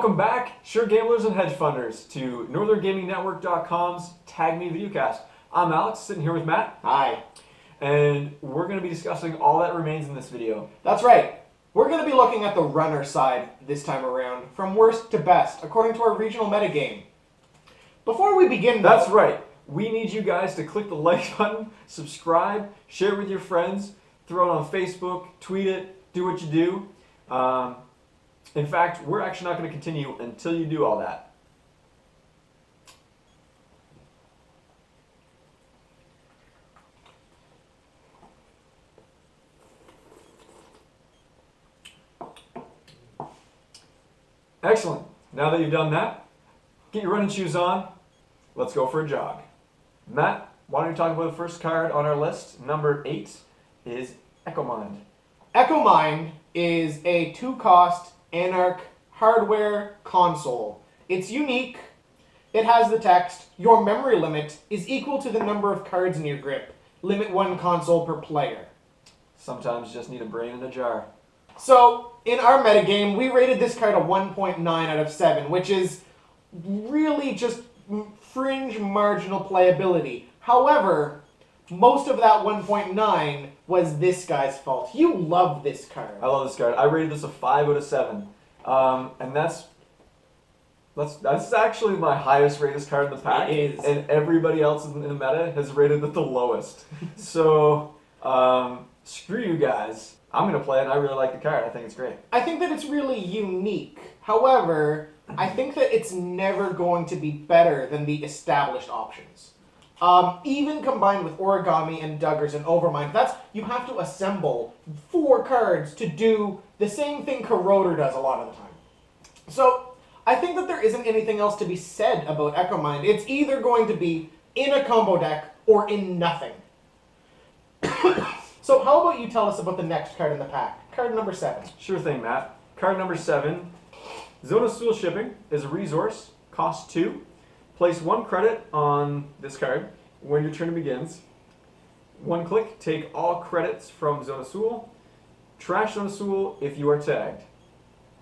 Welcome back, sure gamblers and hedge funders, to NorthernGamingNetwork.com's Tag Me Videocast. I'm Alex, sitting here with Matt. Hi. And we're going to be discussing all that remains in this video. That's right. We're going to be looking at the runner side this time around, from worst to best, according to our regional metagame. Before we begin, though... That's right. We need you guys to click the like button, subscribe, share it with your friends, throw it on Facebook, tweet it, do what you do. In fact, we're actually not going to continue until you do all that. Excellent. Now that you've done that, get your running shoes on. Let's go for a jog. Matt, why don't you talk about the first card on our list? Number 8 is Echo Mind. Echo Mind is a 2-cost Anarch hardware console. It's unique. It has the text, your memory limit is equal to the number of cards in your grip. Limit 1 console per player. Sometimes you just need a brain in a jar. So, in our metagame, we rated this card a 1.9 out of 7, which is really just fringe marginal playability. However, most of that 1.9 was this guy's fault. You love this card. I love this card. I rated this a 5 out of 7. And that's actually my highest rated card in the pack. It is. And everybody else in the meta has rated it the lowest. So, screw you guys. I'm going to play it, and I really like the card. I think it's great. I think that it's really unique. However, I think that it's never going to be better than the established options. Even combined with Origami and Duggars and Overmind, you have to assemble 4 cards to do the same thing Corroder does a lot of the time. So, I think that there isn't anything else to be said about Echo Mind. It's either going to be in a combo deck or in nothing. So how about you tell us about the next card in the pack? Card number 7. Sure thing, Matt. Card number 7. Zone of Soul Shipping is a resource, cost 2. Place 1 credit on this card when your turn begins. 1 click, take all credits from Zone of Soul. Trash Zone of Soul if you are tagged.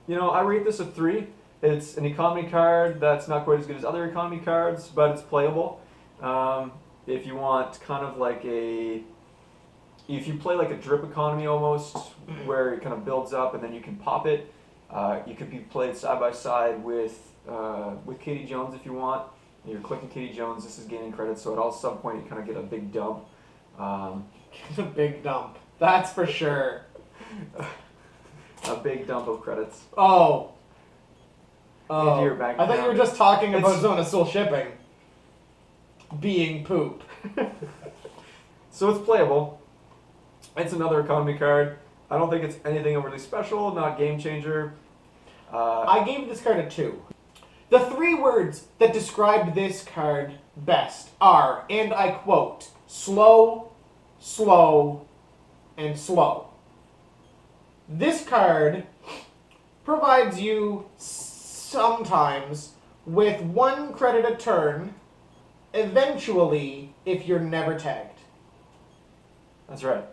You know, I rate this a 3. It's an economy card that's not quite as good as other economy cards, but it's playable. If you want kind of like if you play like a drip economy almost, where it kind of builds up and then you can pop it, you could be played side by side with Katie Jones if you want. You're clicking Katie Jones, this is gaining credit, so at some point you kind of get a big dump. A big dump, that's for sure. A big dump of credits. Oh. Into your bank I thought you account. were just talking about Zone of Soul Shipping being poop. So it's playable. It's another economy card. I don't think it's anything overly special, not game changer. I gave this card a 2. The 3 words that described this card best are, and I quote, slow, slow, and slow. This card provides you sometimes with 1 credit a turn, eventually if you're never tagged. That's right.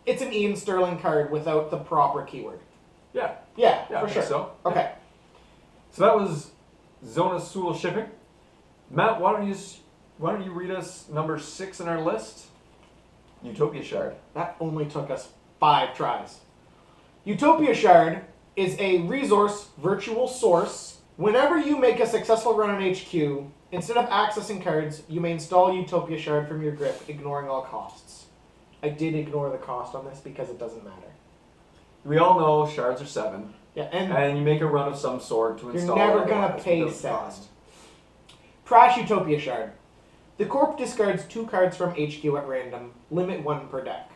It's an Ian Sterling card without the proper keyword. Yeah. Yeah, I for think sure. So. Okay. So that was Zone of Soul Shipping. Matt, why don't you read us number 6 on our list? Utopia Shard. That only took us 5 tries. Utopia Shard is a resource virtual source. Whenever you make a successful run on HQ, instead of accessing cards, you may install Utopia Shard from your grip, ignoring all costs. I did ignore the cost on this because it doesn't matter. We all know shards are 7. Yeah, and And you make a run of some sort to install. you're never it, gonna otherwise pay it doesn't 7. cost. Trash Utopia Shard. The Corp discards 2 cards from HQ at random, limit 1 per deck.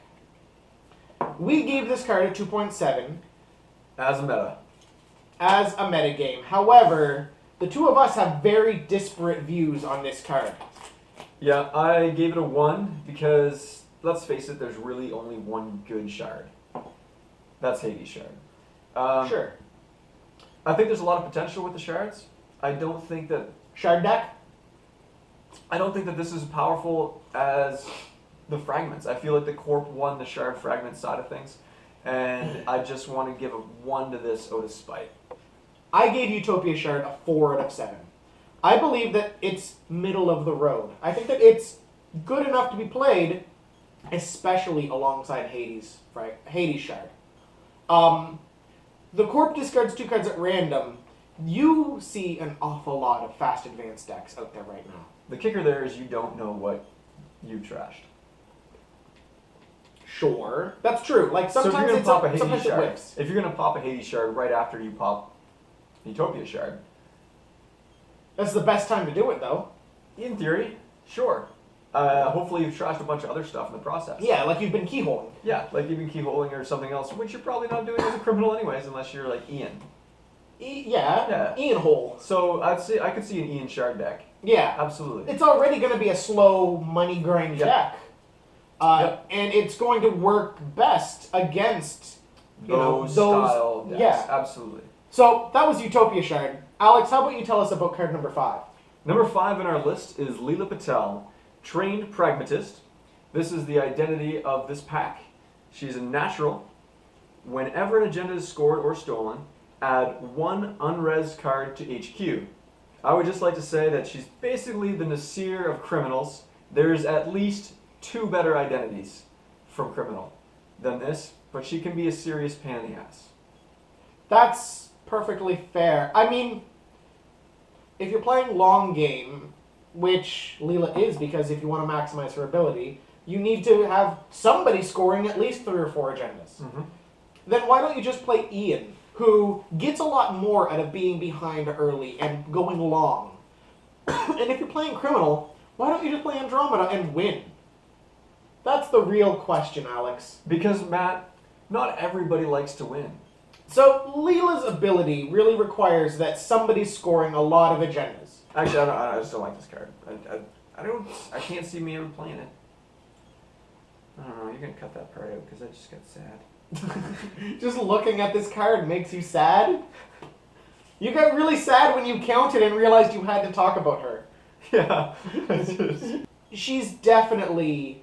We gave this card a 2.7. As a meta. As a metagame. However, the 2 of us have very disparate views on this card. Yeah, I gave it a 1 because, let's face it, there's really only 1 good shard. That's Hades Shard. Sure. I think there's a lot of potential with the shards. I don't think that Shard deck? I don't think that this is as powerful as the fragments. I feel like the Corp won the shard fragment side of things, and I just want to give a 1 to this out of spite. I gave Utopia Shard a 4 out of 7. I believe that it's middle of the road. I think that it's good enough to be played, especially alongside Hades Shard. The Corp discards 2 cards at random. You see an awful lot of fast advanced decks out there right now. The kicker there is you don't know what you've trashed. Sure, that's true. Like sometimes so if you're it's gonna pop a sometimes Hades it Shard, whiffs. if you're gonna pop a Hades Shard right after you pop Utopia Shard, That's the best time to do it, though. in theory, sure. Hopefully you've trashed a bunch of other stuff in the process. Yeah, like you've been keyholing. Yeah, like you've been keyholing or something else, which you're probably not doing as a criminal anyways, unless you're like Ian. Yeah, Ian Hole. So I could see an Ian Shard deck. Yeah. Absolutely. It's already going to be a slow money grind deck. And it's going to work best against those style decks. Yeah. Absolutely. So that was Utopia Shard. Alex, how about you tell us about card number 5? Number 5 in our list is Leela Patel, Trained Pragmatist. This is the identity of this pack. She's a natural. Whenever an agenda is scored or stolen, add 1 unres card to HQ. I would just like to say that she's basically the Nasir of criminals. There's at least 2 better identities from criminal than this, but she can be a serious pain in the ass. That's perfectly fair. I mean, if you're playing long game, which Leela is, because if you want to maximize her ability, you need to have somebody scoring at least 3 or 4 agendas. Mm-hmm. Then why don't you just play Ian, who gets a lot more out of being behind early and going long? And if you're playing criminal, why don't you just play Andromeda and win? That's the real question, Alex. Because, Matt, not everybody likes to win. So Leela's ability really requires that somebody's scoring a lot of agendas. Actually, I just don't like this card. I can't see me ever playing it. I don't know, you're gonna cut that part out because I just got sad. Just looking at this card makes you sad? You got really sad when you counted and realized you had to talk about her. Yeah. She's definitely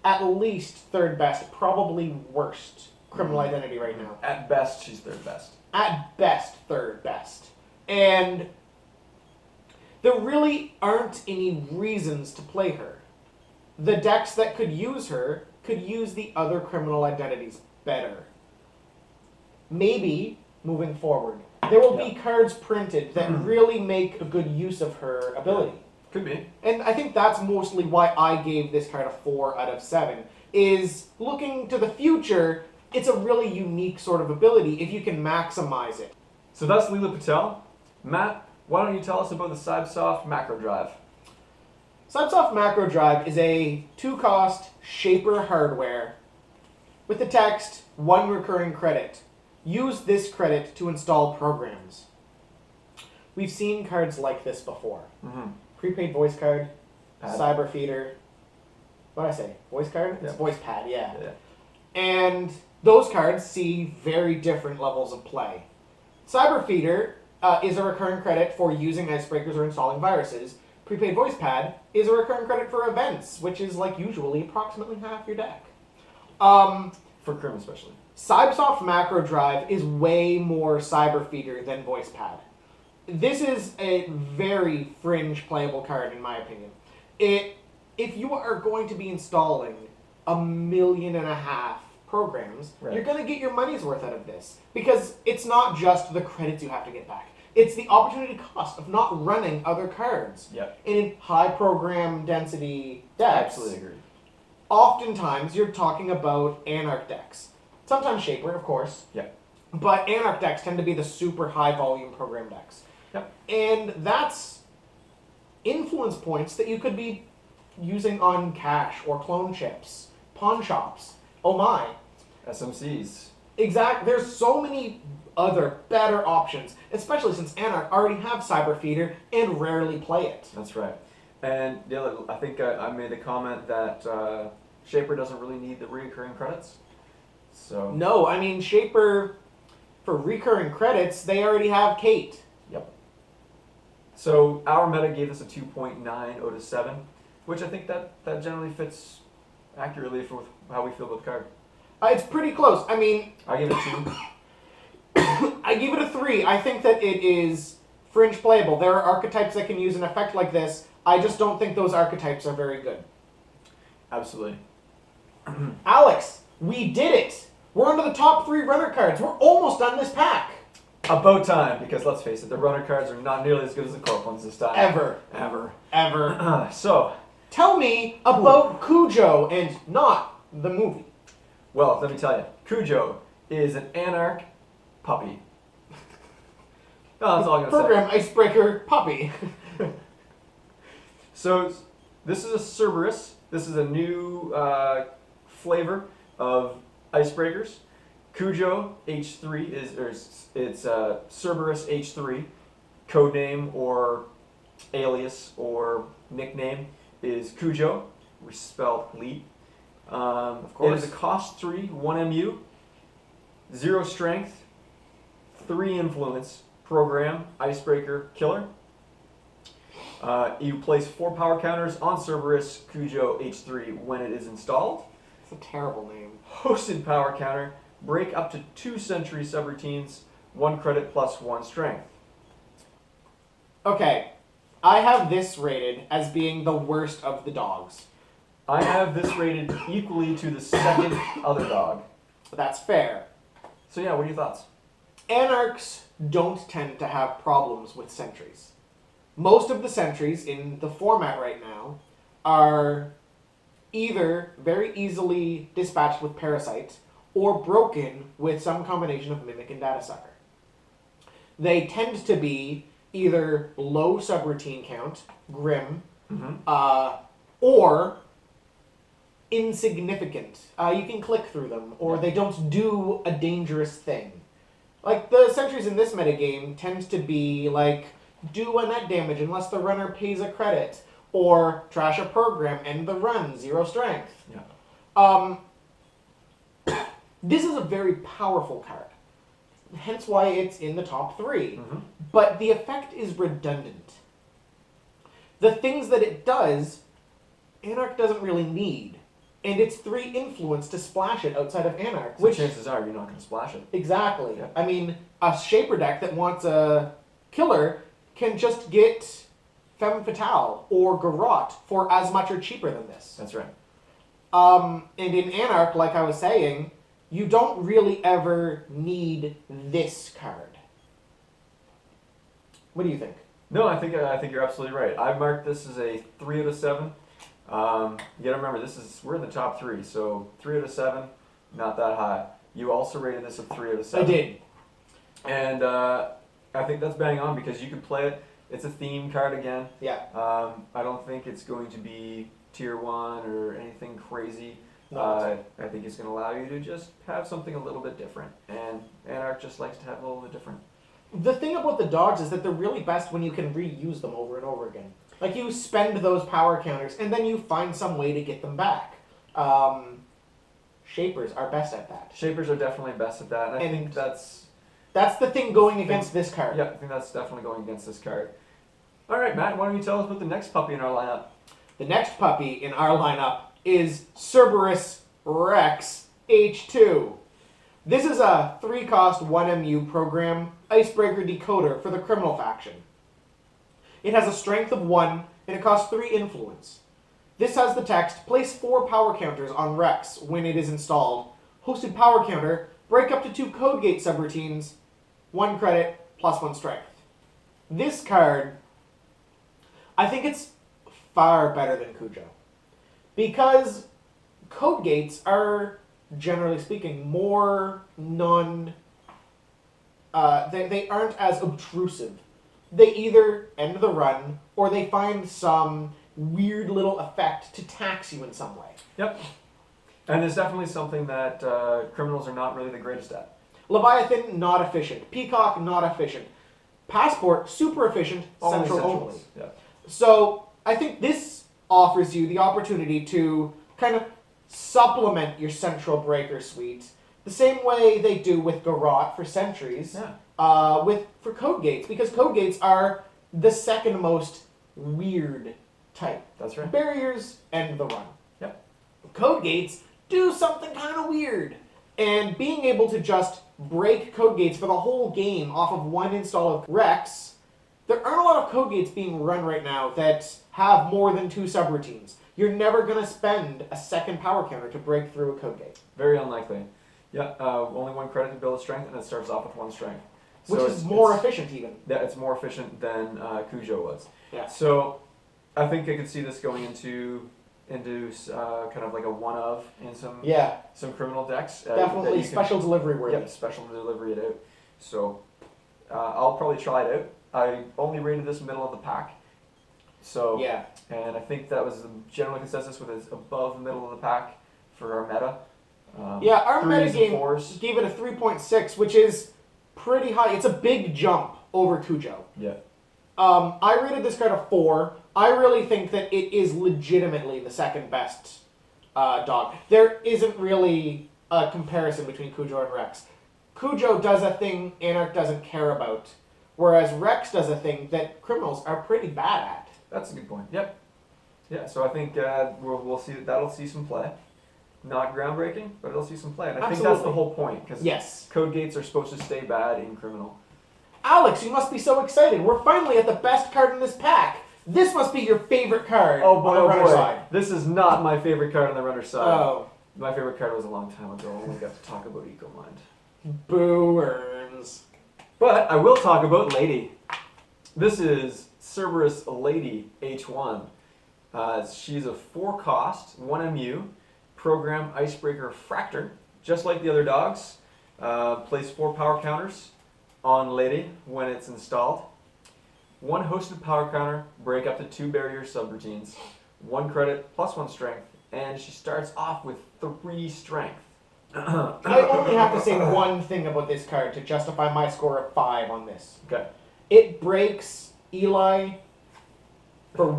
at least 3rd best, probably worst criminal identity right now. At best, she's 3rd best. At best, 3rd best. And there really aren't any reasons to play her. The decks that could use her could use the other criminal identities better. Maybe, moving forward, there will be cards printed that really make a good use of her ability. Could be. And I think that's mostly why I gave this card a 4 out of 7, is looking to the future, it's a really unique sort of ability if you can maximize it. So that's Leela Patel. Matt, why don't you tell us about the Cybesoft Macro Drive? Cybesoft Macro Drive is a 2-cost Shaper hardware with the text, 1 recurring credit. Use this credit to install programs. We've seen cards like this before. Mm-hmm. Prepaid voice card, Pad. cyber feeder. What did I say? Voice card? Yeah. It's voice pad, yeah. Yeah. And those cards see very different levels of play. Cyber feeder is a recurring credit for using icebreakers or installing viruses. Prepaid voice pad is a recurring credit for events, which is like usually approximately half your deck. For Crim especially. Cybesoft Macro Drive is way more cyber feeder than voice pad. This is a very fringe playable card in my opinion. If you are going to be installing 1.5 million programs, right, you're going to get your money's worth out of this. Because it's not just the credits you have to get back. It's the opportunity cost of not running other cards. Yep. In high program density decks, Absolutely agree. oftentimes you're talking about Anarch decks. Sometimes Shaper, of course. Yep. But Anarch decks tend to be the super high volume program decks. Yep. And that's influence points that you could be using on cash or clone chips, pawn shops. Oh my. SMCs. Exactly. There's so many other better options, especially since Anarch already have Cyber Feeder and rarely play it. That's right. And the other, I think I made the comment that Shaper doesn't really need the recurring credits. So No, I mean Shaper, for recurring credits, they already have Kate. Yep. So our meta gave us a 2.9 out of 7, which I think that generally fits accurately for how we feel about the card. It's pretty close. I mean, I give it a 2. I give it a 3. I think that it is fringe playable. There are archetypes that can use an effect like this. I just don't think those archetypes are very good. Absolutely. Alex, we did it! We're on to the top 3 runner cards. We're almost done this pack. About time, because let's face it, the runner cards are not nearly as good as the corp ones this time. Ever. So, tell me about Cujo and not the movie. well, let me tell you. Cujo is an Anarch puppy. Oh, that's all I'm going to say. Program Icebreaker Puppy. So, this is a Cerberus. This is a new flavor of icebreakers. Cujo H3 it's Cerberus H3. Codename or alias or nickname is Cujo, which is spelled Leap. Of course. It is a cost 3, 1 MU, 0 strength, 3 influence, program, icebreaker, killer. You place 4 power counters on Cerberus Cujo H3 when it is installed. It's a terrible name. Hosted power counter, break up to 2 sentry subroutines, 1 credit plus 1 strength. Okay, I have this rated as being the worst of the dogs. I have this rated equally to the second other dog. That's fair. So yeah, what are your thoughts? Anarchs don't tend to have problems with sentries. Most of the sentries in the format right now are either very easily dispatched with Parasite or broken with some combination of Mimic and Data Sucker. They tend to be either low subroutine count, Grim, or insignificant. You can click through them, or they don't do a dangerous thing. Like, the sentries in this metagame tend to be, like, do a net damage unless the runner pays a credit, or trash a program, end the run, 0 strength. Yeah. This is a very powerful card, hence why it's in the top 3. But the effect is redundant. The things that it does, Anarch doesn't really need. And it's 3 influence to splash it outside of Anarch. So chances are you're not going to splash it. Exactly. Yeah. I mean, a Shaper deck that wants a killer can just get Femme Fatale or Garrote for as much or cheaper than this. That's right. And in Anarch, like I was saying, you don't really ever need this card. What do you think? No, I think you're absolutely right. I marked this as a 3 out of 7. You gotta remember, we're in the top 3, so 3 out of 7, not that high. You also rated this a 3 out of 7. I did. And I think that's bang on because you could play it. It's a theme card again. Yeah. I don't think it's going to be tier 1 or anything crazy. No. I think it's going to allow you to just have something a little bit different. And Anarch just likes to have a little bit different. The thing about the dogs is that they're really best when you can reuse them over and over again. Like, you spend those power counters, and then you find some way to get them back. Shapers are best at that. Shapers are definitely best at that, and I think that's the thing going against this card. Yeah, I think that's definitely going against this card. All right, Matt, why don't you tell us about the next puppy in our lineup? The next puppy in our lineup is Cerberus Rex H2. This is a 3-cost 1 MU program icebreaker decoder for the criminal faction. It has a strength of 1 and it costs 3 influence. This has the text, place 4 power counters on Rex when it is installed. Hosted power counter, break up to 2 code gate subroutines, 1 credit plus 1 strength. This card, I think it's far better than Cujo. Because code gates are, generally speaking, more they aren't as obtrusive. They either end the run, or they find some weird little effect to tax you in some way. Yep. And there's definitely something that criminals are not really the greatest at. Leviathan, not efficient. Peacock, not efficient. Passport, super efficient, central only. Yeah. So, I think this offers you the opportunity to kind of supplement your central breaker suite the same way they do with Garrote for sentries, for code gates, because code gates are the second most weird type. That's right. Barriers end the run. Yep. Code gates do something kind of weird. And being able to just break code gates for the whole game off of one install of Rex, there aren't a lot of code gates being run right now that have more than 2 subroutines. You're never going to spend a second power counter to break through a code gate. Very unlikely. Yeah, only 1 credit to build a strength, and it starts off with 1 strength. Which is more efficient even. Yeah, it's more efficient than Cujo was. Yeah. So I think I could see this going into kind of like a one of in some criminal decks. Definitely special delivery worthy. Yep, special delivery it out. So I'll probably try it out. I only rated this middle of the pack. So yeah. And I think that was the general consensus with it above middle of the pack for our meta. Yeah, our meta game fours. gave it a 3.6, which is pretty high. It's a big jump over Cujo. Yeah. I rated this card a 4. I really think that it is legitimately the second best dog. There isn't really a comparison between Cujo and Rex. Cujo does a thing Anarch doesn't care about, whereas Rex does a thing that criminals are pretty bad at. That's a good point. Yep. Yeah, so I think we'll see that'll see some play. Not groundbreaking, but it'll see some play. And I think that's the whole point, because code gates are supposed to stay bad in criminal. Alex, you must be so excited. We're finally at the best card in this pack. This must be your favorite card on the runner side. This is not my favorite card on the runner side. Oh. My favorite card was a long time ago when we got to talk about EcoMind. Boo earns. But I will talk about Lady. This is Cerberus Lady H1. She's a 4-cost, 1 MU, program Icebreaker Fractor, just like the other dogs. Place 4 power counters on Lady when it's installed. 1 hosted power counter, break up to 2 barrier subroutines, 1 credit plus 1 strength, and she starts off with 3 strength. I only have to say one thing about this card to justify my score of 5 on this. Okay. It breaks Eli for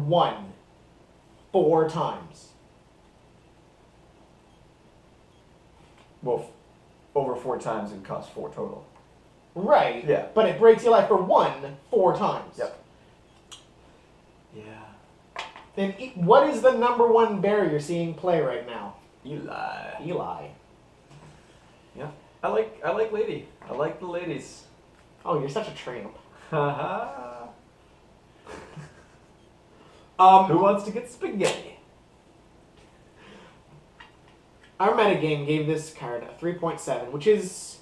4 times. Well, over 4 times and costs 4 total. Right. Yeah. But it breaks Eli for 4 times. Yep. Yeah. Then what is the #1 barrier seeing play right now? Eli. Yeah. I like Lady. I like the ladies. Oh, you're such a tramp. Haha. Who wants to get spaghetti? Our metagame gave this card a 3.7, which is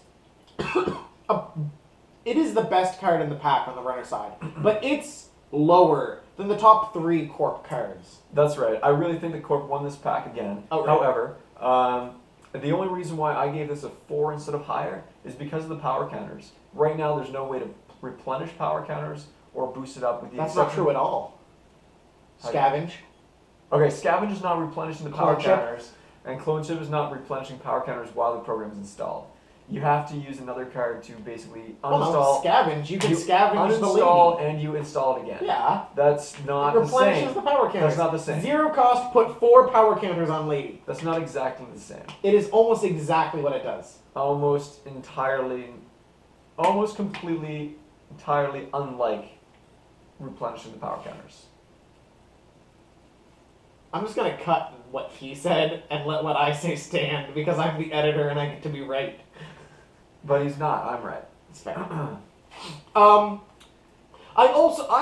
it is the best card in the pack on the runner side, but it's lower than the top 3 Corp cards. That's right. I really think the Corp won this pack again. Oh, right. However, the only reason why I gave this a 4 instead of higher is because of the power counters. Right now, there's no way to replenish power counters or boost it up with the That's not true at all. Scavenge. Okay, Scavenge is not replenishing the power Clone chip. counters, and Clone Chip is not replenishing power counters while the program is installed. You have to use another card to basically uninstall. Scavenge. You can scavenge the uninstall Lady. and you install it again. Yeah. That's not It the same. replenishes the power counters. That's not the same. 0 cost, put 4 power counters on Lady. That's not exactly the same. It is almost exactly what it does. Almost completely, entirely unlike replenishing the power counters. I'm just going to cut what he said and let what I say stand because I'm the editor and I get to be right. But he's not. I'm right. It's fair. I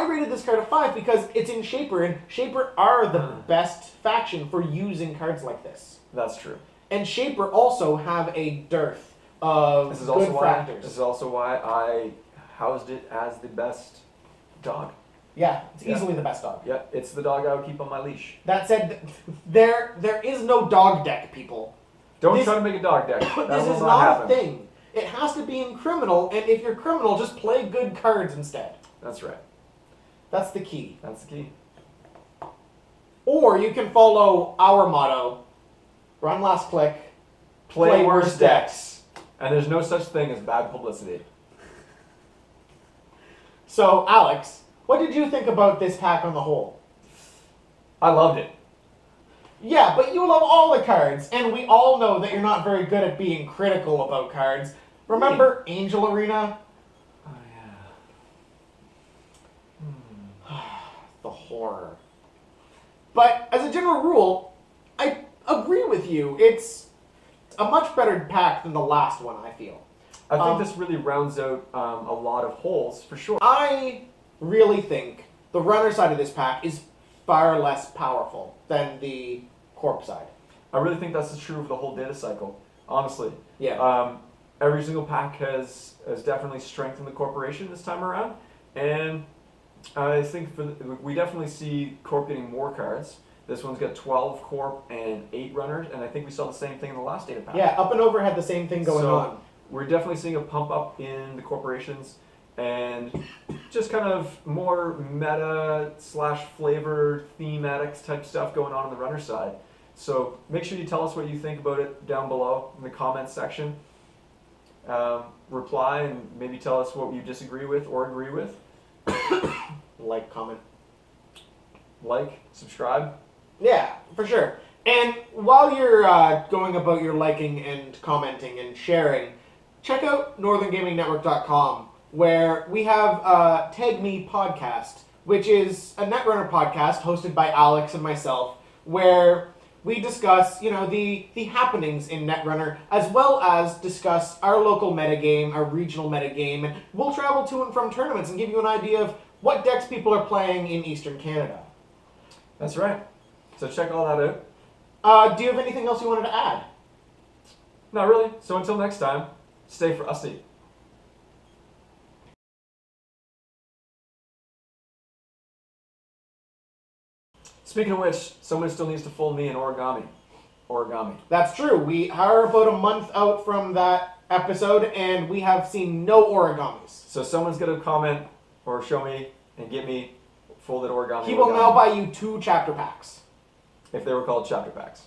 rated this card a 5 because it's in Shaper, and Shaper are the best faction for using cards like this. That's true. And Shaper also have a dearth of good fractors. This is also why I housed it as the best dog. Yeah, it's easily the best dog. Yeah, it's the dog I would keep on my leash. That said, there is no dog deck, people. Don't try to make a dog deck. This is not a thing. It has to be in Criminal, and if you're Criminal, just play good cards instead. That's right. That's the key. That's the key. Or you can follow our motto, run last click, play worse decks. And there's no such thing as bad publicity. So, Alex, what did you think about this pack on the whole? I loved it. Yeah, but you love all the cards, and we all know that you're not very good at being critical about cards. Remember Angel Arena? Oh, yeah. The horror. But as a general rule, I agree with you. It's a much better pack than the last one, I feel. I think this really rounds out a lot of holes, for sure. I really think the runner side of this pack is far less powerful than the corp side. I really think that's true of the whole data cycle, honestly. Yeah. Every single pack has definitely strengthened the corporation this time around, and I think we definitely see corp getting more cards. This one's got 12 corp and 8 runners, and I think we saw the same thing in the last data pack. Yeah, Up and Over had the same thing going on. We're definitely seeing a pump up in the corporations, and just kind of more meta / flavor thematics type stuff going on the runner side. So make sure you tell us what you think about it down below in the comments section. Reply and maybe tell us what you disagree with or agree with. Like, comment. Like, subscribe. Yeah, for sure. And while you're going about your liking and commenting and sharing, check out northerngamingnetwork.com, where we have Tag Me Podcast, which is a Netrunner podcast hosted by Alex and myself, where we discuss, the happenings in Netrunner, as well as discuss our local metagame, our regional metagame, and we'll travel to and from tournaments and give you an idea of what decks people are playing in Eastern Canada. That's right. So check all that out. Do you have anything else you wanted to add? Not really. So until next time, stay frosty. Speaking of which, someone still needs to fold me in origami. That's true. We are about a month out from that episode, and we have seen no origamis. So someone's going to comment or show me and get me folded origami. He will now buy you 2 chapter packs. If they were called chapter packs.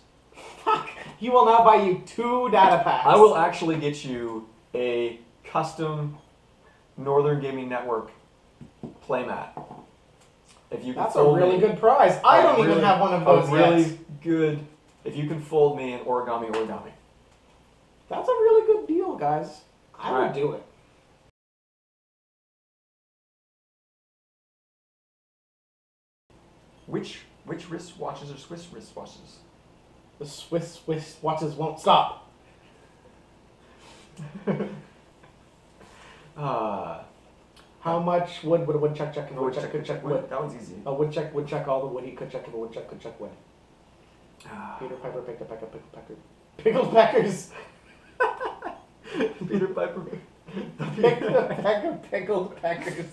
Fuck. He will now buy you 2 data packs. I will actually get you a custom Northern Gaming Network playmat. If you can That's a fold really me, good prize. I don't even have one of those really yet. Good. If you can fold me in origami. That's a really good deal, guys. I would Alright. do it. Which wristwatches are Swiss wristwatches? The Swiss watches won't stop. How much wood would a woodchuck chuck if a woodchuck could chuck wood? That one's easy. A woodchuck would chuck all the wood he could chuck if a woodchuck could chuck wood. Ah. Peter Piper picked a peck of pickled peckers. Peter Piper. Picked a peck of pickled peckers.